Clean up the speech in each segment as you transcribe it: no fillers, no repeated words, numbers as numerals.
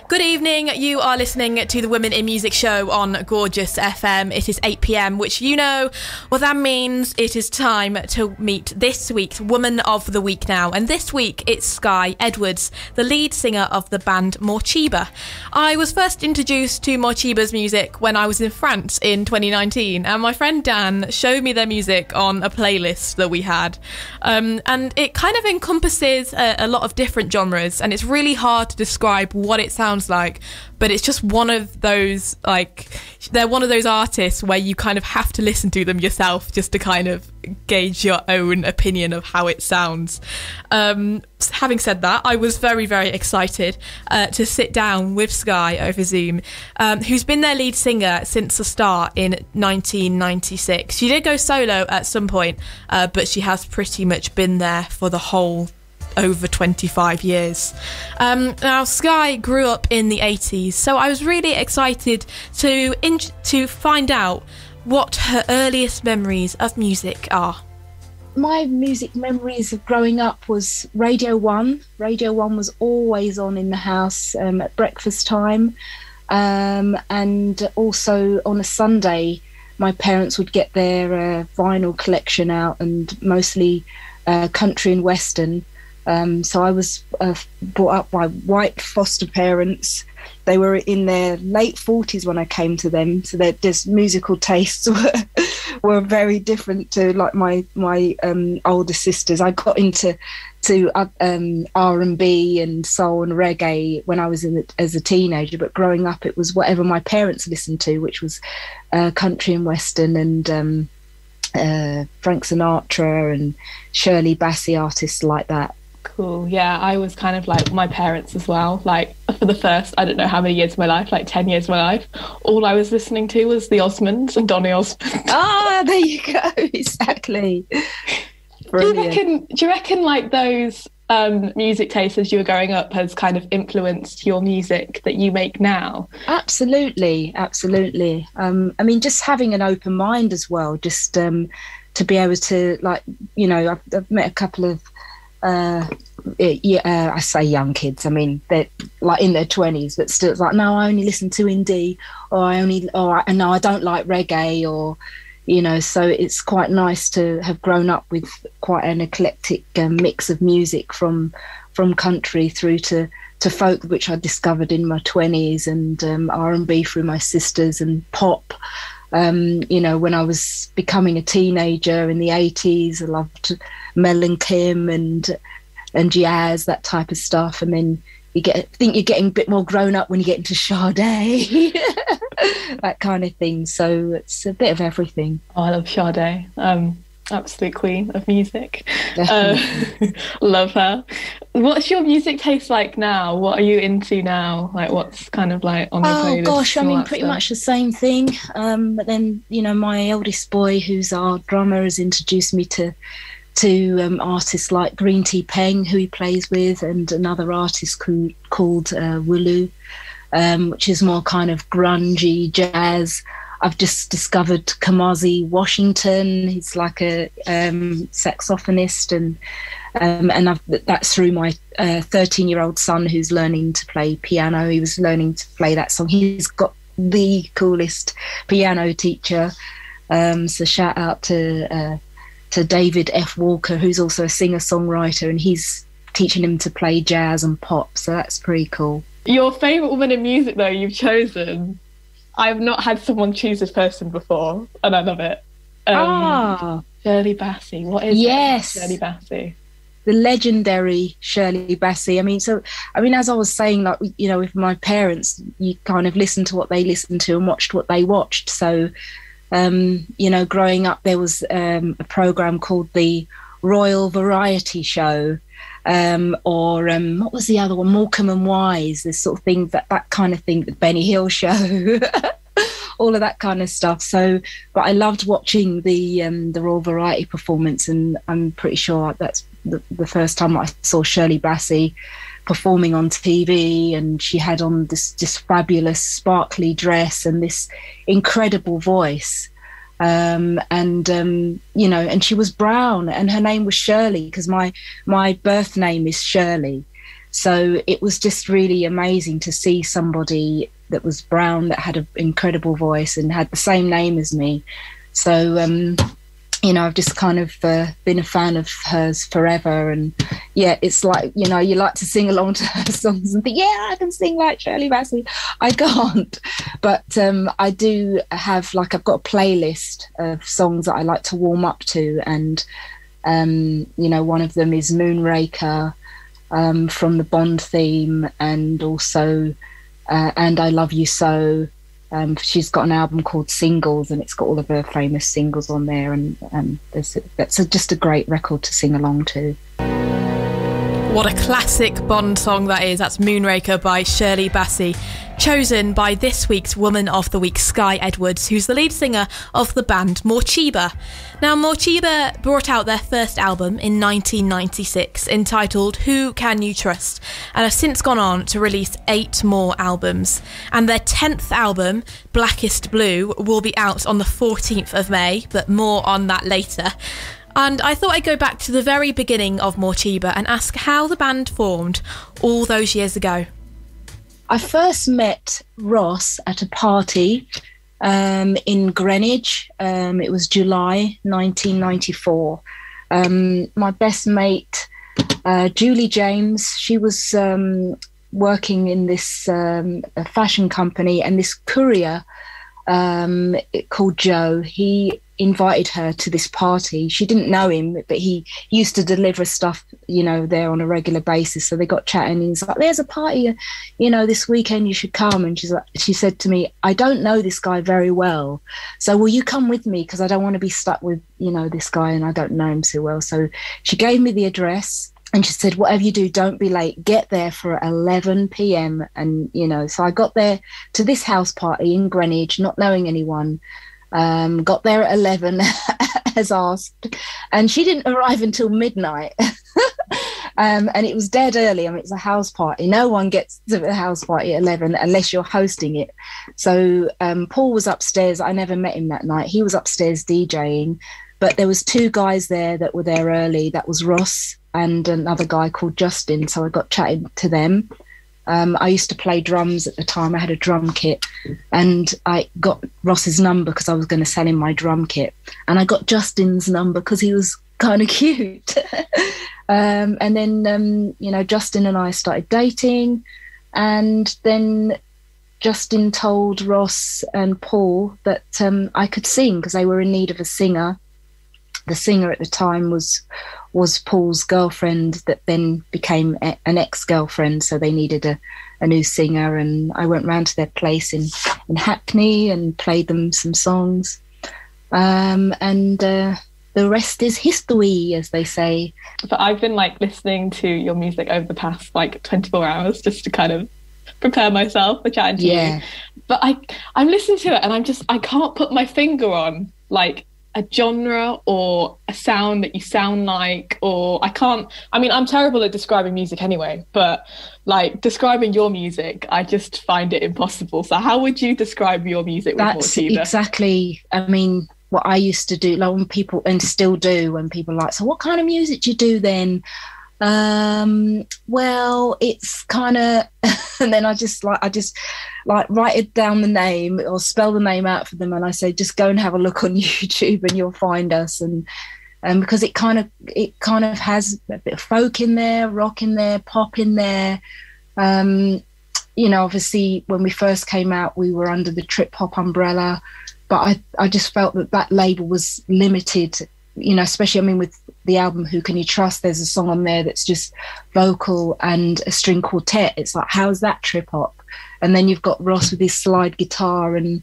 Good evening, you are listening to the Women in Music show on Gorgeous FM. It is 8 p.m, which you know what that means. It is time to meet this week's Woman of the Week now. And this week it's Skye Edwards, the lead singer of the band Morcheeba. I was first introduced to Morechiba's music when I was in France in 2019, and my friend Dan showed me their music on a playlist that we had. And it kind of encompasses a lot of different genres, and it's really hard to describe what it sounds like, but it's just one of those, like, they're one of those artists where you kind of have to listen to them yourself just to kind of gauge your own opinion of how it sounds. Having said that, I was very, very excited to sit down with Skye over Zoom, who's been their lead singer since the start in 1996. She did go solo at some point, but she has pretty much been there for the whole over 25 years. Now, Skye grew up in the 80s, so I was really excited to find out what her earliest memories of music are. My music memories of growing up was Radio 1. Radio 1 was always on in the house at breakfast time, and also on a Sunday my parents would get their vinyl collection out, and mostly country and western. So I was brought up by white foster parents. They were in their late 40s when I came to them, so their musical tastes were very different to like my older sisters. I got into R&B and soul and reggae when I was as a teenager, but growing up it was whatever my parents listened to, which was country and western and Frank Sinatra and Shirley Bassey, artists like that. Cool. Yeah, I was kind of like my parents as well. Like for the first, I don't know how many years of my life, like 10 years of my life, all I was listening to was the Osmonds and Donny Osmond. Ah, there you go. Exactly. Do you reckon like those music tastes as you were growing up has kind of influenced your music that you make now? Absolutely. I mean, just having an open mind as well, just to be able to, like, you know, I've met a couple of I say young kids, I mean they're like in their 20s, but still it's like, no, I only listen to indie, or no, I don't like reggae, or you know. So it's quite nice to have grown up with quite an eclectic mix of music from country through to folk, which I discovered in my 20s, and R&B through my sisters, and pop. You know, when I was becoming a teenager in the 80s, I loved Mel and Kim and jazz, that type of stuff. And then think you're getting a bit more grown up when you get into Sade, that kind of thing. So it's a bit of everything. Oh, I love Sade. Absolute queen of music. Love her. What's your music taste like now? What are you into now? Like, what's kind of like on your playlist? Oh gosh, I mean, pretty much the same thing. But then, you know, my eldest boy, who's our drummer, has introduced me to artists like Green Tea Peng, who he plays with, and another artist called Wulu, which is more kind of grungy jazz. I've just discovered Kamasi Washington. He's like a saxophonist, and that's through my 13-year-old son, who's learning to play piano. He was learning to play that song. He's got the coolest piano teacher. So shout out to David F. Walker, who's also a singer-songwriter, and he's teaching him to play jazz and pop. So that's pretty cool. Your favourite woman in music, though, you've chosen. I've not had someone choose this person before, and I love it. Shirley Bassey. What is it? Shirley Bassey? The legendary Shirley Bassey. I mean, as I was saying, like, you know, with my parents, you kind of listened to what they listened to and watched what they watched. So, you know, growing up, there was a program called the Royal Variety Show, or what was the other one? Morecambe and Wise, this sort of thing, that kind of thing, the Benny Hill Show, all of that kind of stuff. So, but I loved watching the Royal Variety performance, and I'm pretty sure that's the first time I saw Shirley Bassey performing on TV, and she had on this fabulous sparkly dress and this incredible voice. You know, and she was brown, and her name was Shirley because my birth name is Shirley. So it was just really amazing to see somebody that was brown, that had an incredible voice and had the same name as me. So, I've just kind of been a fan of hers forever. And yeah, it's like, you like to sing along to her songs and think, yeah, I can sing like Shirley Bassey. I can't. But I do have, I've got a playlist of songs that I like to warm up to. And, one of them is Moonraker, from the Bond theme, and also And I Love You So. She's got an album called Singles, and it's got all of her famous singles on there, and that's just a great record to sing along to. What a classic Bond song that is. That's Moonraker by Shirley Bassey, chosen by this week's Woman of the Week, Skye Edwards, who's the lead singer of the band Morcheeba. Now, Morechiba brought out their first album in 1996 entitled Who Can You Trust, and have since gone on to release 8 more albums. And their 10th album, Blackest Blue, will be out on the 14th of May, but more on that later. And I thought I'd go back to the very beginning of Morcheeba and ask how the band formed all those years ago. I first met Ross at a party in Greenwich. It was July 1994. My best mate, Julie James, she was working in this fashion company, and this courier called Joe, he invited her to this party. She didn't know him, but he used to deliver stuff, there on a regular basis. So they got chatting, and he's like, there's a party, this weekend, you should come. And she said to me, I don't know this guy very well, so will you come with me? Because I don't want to be stuck with, this guy, and I don't know him so well. So she gave me the address, and she said, whatever you do, don't be late. Get there for 11 p.m. And, so I got there to this house party in Greenwich, not knowing anyone. Got there at 11 as asked, and she didn't arrive until midnight. And it was dead early. I mean, it's a house party. No one gets to the house party at 11 unless you're hosting it. So Paul was upstairs. I never met him that night. He was upstairs DJing, but there was 2 guys there that were there early. That was Ross and another guy called Justin. So I got chatting to them. I used to play drums at the time. I had a drum kit, and I got Ross's number because I was going to sell him my drum kit, and I got Justin's number because he was kind of cute. And then, Justin and I started dating, and then Justin told Ross and Paul that I could sing because they were in need of a singer. The singer at the time was Paul's girlfriend that then became an ex-girlfriend, so they needed a new singer. And I went round to their place in Hackney and played them some songs. And the rest is history, as they say. But I've been listening to your music over the past 24 hours just to kind of prepare myself for chatting to you. But I'm listening to it, and I can't put my finger on a genre or a sound that you sound like, or I'm terrible at describing music anyway, but describing your music, I just find it impossible. So how would you describe your music with Morechiba? Exactly, what I used to do, when people, and still do, when people are so what kind of music do you do then? Well, it's kind of, and then I just write it down, the name, or spell the name out for them, and I say, just go and have a look on YouTube and you'll find us. And because it kind of has a bit of folk in there, rock in there, pop in there. Obviously when we first came out, we were under the trip hop umbrella, but I just felt that label was limited, especially, with the album Who Can You Trust, there's a song on there that's just vocal and a string quartet. It's how's that trip hop? And then you've got Ross with his slide guitar and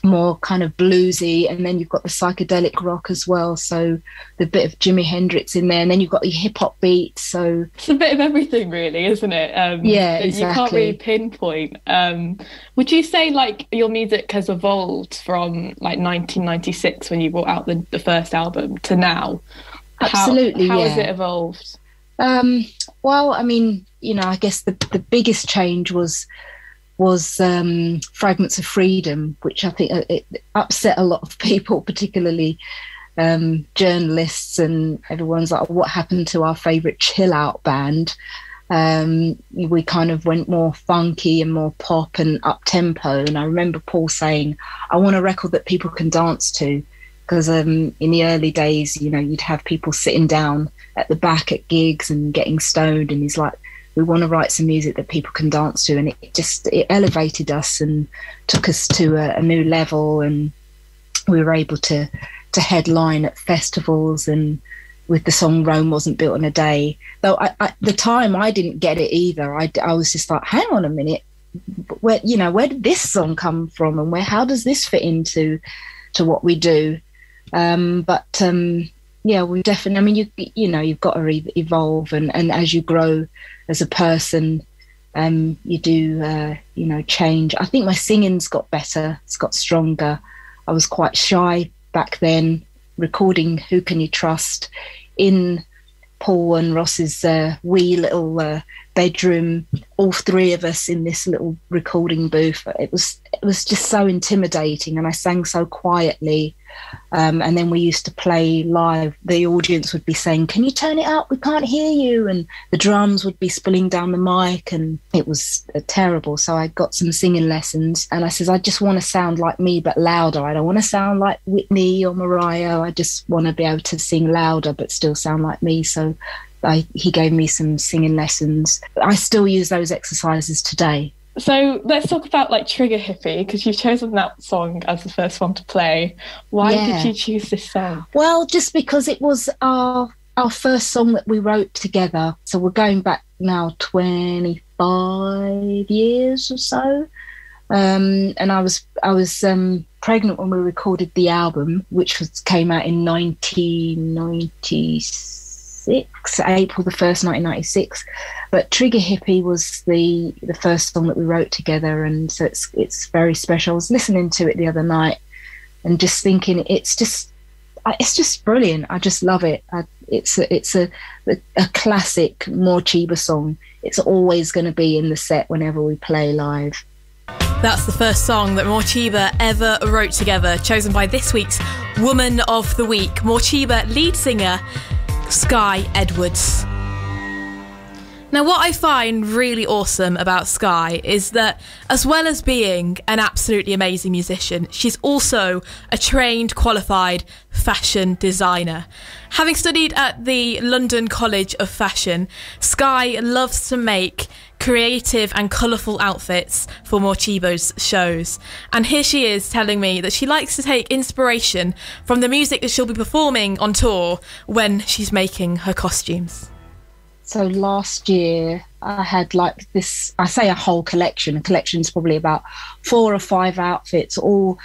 more kind of bluesy, and then you've got the psychedelic rock as well, so the bit of Jimi Hendrix in there, and then you've got your hip-hop beats, so it's a bit of everything really, isn't it? Exactly. You can't really pinpoint. Would you say your music has evolved from 1996 when you brought out the first album to now? Absolutely. How has it evolved? Well, I guess the biggest change was Fragments of Freedom, which I think it upset a lot of people, particularly journalists, and everyone's like, what happened to our favourite chill out band? We kind of went more funky and more pop and up tempo. And I remember Paul saying, I want a record that people can dance to, because in the early days, you know, you'd have people sitting down at the back at gigs and getting stoned, and he's like, we want to write some music that people can dance to. And it elevated us and took us to a new level, and we were able to headline at festivals, and with the song Rome Wasn't Built in a Day. Though at the time I didn't get it either. I was just like, hang on a minute, where did this song come from, and how does this fit into what we do? Yeah, we definitely, I mean, you've got to evolve, and as you grow as a person, you do change. I think my singing's got better, it's got stronger. I was quite shy back then, recording Who Can You Trust in Paul and Ross's wee little bedroom, all three of us in this little recording booth. It was just so intimidating, and I sang so quietly. And then we used to play live. The audience would be saying, can you turn it up? We can't hear you. And the drums would be spilling down the mic, and it was terrible. So I got some singing lessons, and I says, I just want to sound like me, but louder. I don't want to sound like Whitney or Mariah. I just want to be able to sing louder, but still sound like me. So he gave me some singing lessons. I still use those exercises today. So let's talk about like Trigger Hippie, because you've chosen that song as the first one to play. Why did you choose this song? Well, just because it was our first song that we wrote together. So we're going back now 25 years or so. And I was pregnant when we recorded the album, which came out in 1996. April the 1st, 1996. But Trigger Hippie was the first song that we wrote together, and so it's very special. I was listening to it the other night and just thinking it's just brilliant. I just love it. It's a classic Morechiba song. It's always going to be in the set whenever we play live. That's the first song that Morechiba ever wrote together, chosen by this week's Woman of the Week, Morechiba lead singer Skye Edwards. Now, what I find really awesome about Skye is that, as well as being an absolutely amazing musician, she's also a trained, qualified fashion designer. Having studied at the London College of Fashion, Skye loves to make creative and colourful outfits for Morechiba's shows. And here she is telling me that she likes to take inspiration from the music that she'll be performing on tour when she's making her costumes. So last year I had like this, I say a whole collection. A collection's probably about 4 or 5 outfits, all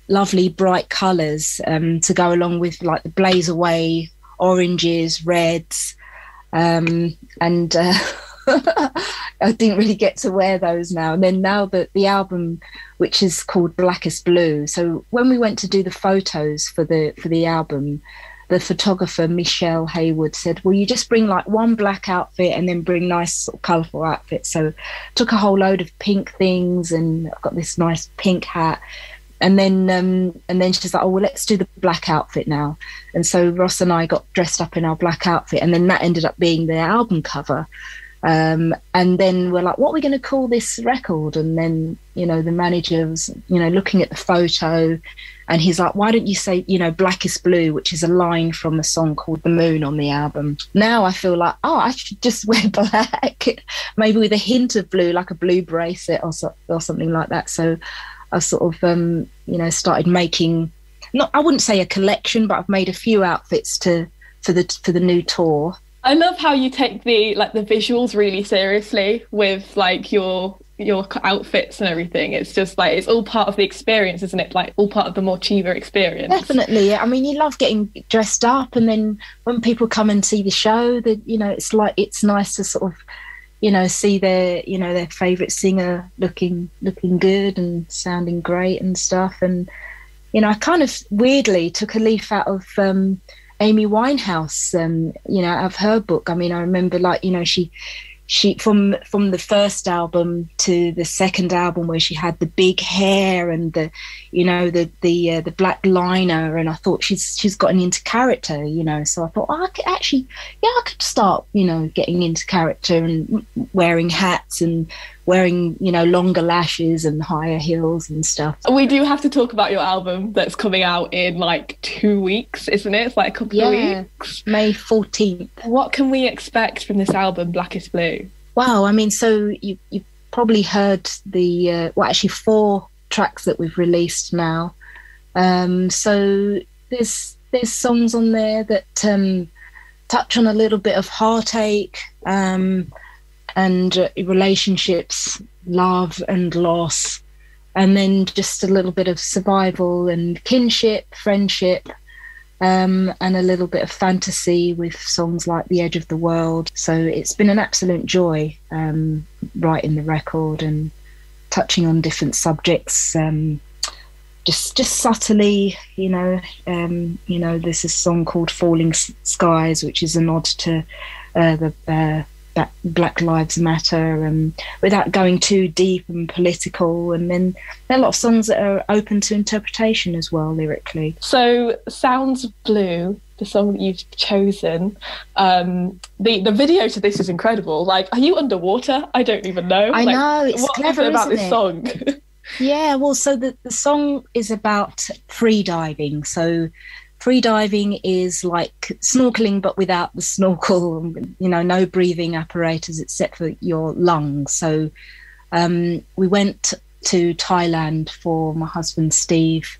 lovely bright colours to go along with like the blaze away, oranges, reds, and I didn't really get to wear those now. And then now that the album, which is called Blackest Blue, so when we went to do the photos for the album, the photographer Michelle Hayward said, well, you just bring like one black outfit and then bring nice sort of colourful outfits. So took a whole load of pink things, and I've got this nice pink hat. And then she's like, oh, well, let's do the black outfit now. And so Ross and I got dressed up in our black outfit, and then that ended up being the album cover. And then we're like, what are we going to call this record? And then, the manager was, looking at the photo, and he's like, why don't you say, Blackest Blue, which is a line from a song called The Moon on the album. Now I feel like, I should just wear black, maybe with a hint of blue, like a blue bracelet or something like that. So I sort of, started making, I wouldn't say a collection, but I've made a few outfits for the new tour. I love how you take the visuals really seriously with like your outfits and everything. It's just like, it's all part of the experience, isn't it? Like all part of the Morechiba experience. Definitely. I mean, you love getting dressed up, and then when people come and see the show, that it's like, it's nice to sort of, see their favourite singer looking good and sounding great and stuff. And I kind of weirdly took a leaf out of Amy Winehouse, out of her book. I mean, I remember she she from the first album to the second album, where she had the big hair and the black liner, and I thought she's gotten into character, so I thought, I could start, getting into character and wearing hats and wearing, longer lashes and higher heels and stuff. We do have to talk about your album that's coming out in like 2 weeks, isn't it? It's like a couple of weeks. May 14th. What can we expect from this album, Blackest Blue? Wow, I mean, so you probably heard the 4 tracks that we've released now. So there's songs on there that touch on a little bit of heartache, and relationships, love and loss, and then just a little bit of survival and kinship, friendship, and a little bit of fantasy with songs like The Edge of the World. So it's been an absolute joy writing the record and touching on different subjects, just subtly, there's a song called Falling Skies, which is a nod to the Black Lives Matter, without going too deep and political. And then there are a lot of songs that are open to interpretation as well, lyrically. So Sounds of Blue, the song that you've chosen, the video to this is incredible. Like, are you underwater? I don't even know. I know, it's clever, about isn't this it? Song? Yeah, well, so the song is about free diving. So free diving is like snorkeling, but without the snorkel, no breathing apparatus except for your lungs. So we went to Thailand for my husband, Steve,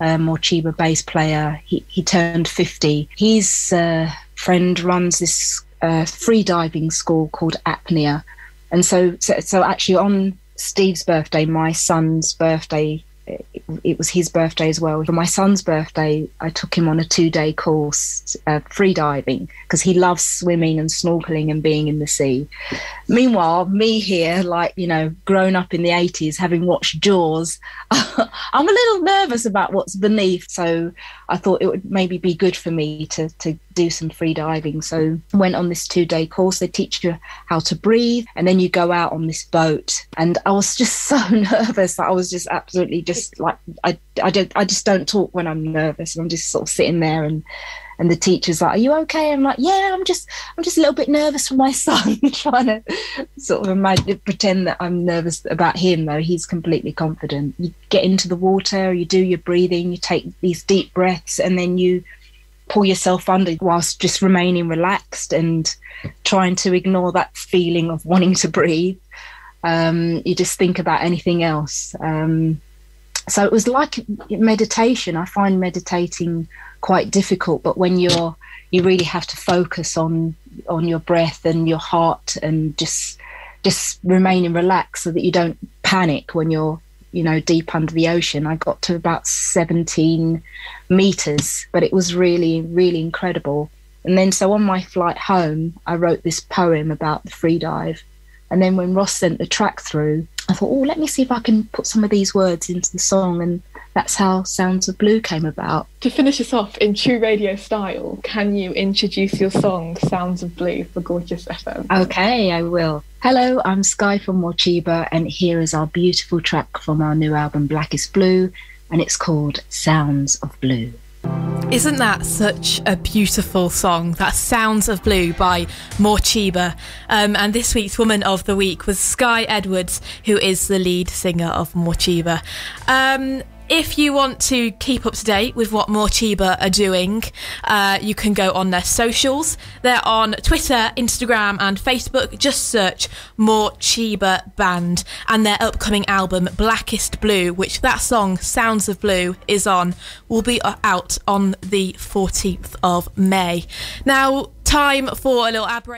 Morcheeba bass player. He turned 50. His friend runs this free diving school called Apnea. And so actually on Steve's birthday, my son's birthday, it was his birthday as well. For my son's birthday, I took him on a 2-day course, free diving, because he loves swimming and snorkeling and being in the sea. Meanwhile, me here, grown up in the 80s, having watched Jaws, I'm a little nervous about what's beneath. So I thought it would maybe be good for me to do some free diving. So I went on this 2-day course. They teach you how to breathe, and then you go out on this boat. And I was just so nervous that I was just absolutely I just don't talk when I'm nervous. I'm just sort of sitting there, and the teacher's like, "Are you okay?" I'm like, "Yeah, I'm just a little bit nervous for my son," trying to sort of pretend that I'm nervous about him, though he's completely confident. You get into the water, you do your breathing, you take these deep breaths, and then you pull yourself under whilst just remaining relaxed and trying to ignore that feeling of wanting to breathe. You just think about anything else. So it was like meditation. I find meditating quite difficult, but when you really have to focus on your breath and your heart, and just remaining relaxed so that you don't panic when you're deep under the ocean. I got to about 17 meters, but it was really, really incredible. And then so on my flight home, I wrote this poem about the free dive. And then when Ross sent the track through, I thought, let me see if I can put some of these words into the song. And that's how Sounds of Blue came about. To finish us off in true radio style, can you introduce your song, Sounds of Blue, for Gorgeous FM? Okay, I will. Hello, I'm Skye from Morechiba, and here is our beautiful track from our new album, Blackest Blue, and it's called Sounds of Blue. Isn't that such a beautiful song? That Sounds of Blue by Morcheeba. And this week's Woman of the Week was Skye Edwards, who is the lead singer of Morcheeba. If you want to keep up to date with what Morechiba are doing, you can go on their socials. They're on Twitter, Instagram and Facebook. Just search Morechiba Band, and their upcoming album Blackest Blue, which that song Sounds of Blue is on, will be out on the 14th of May. Now, time for a little ad break.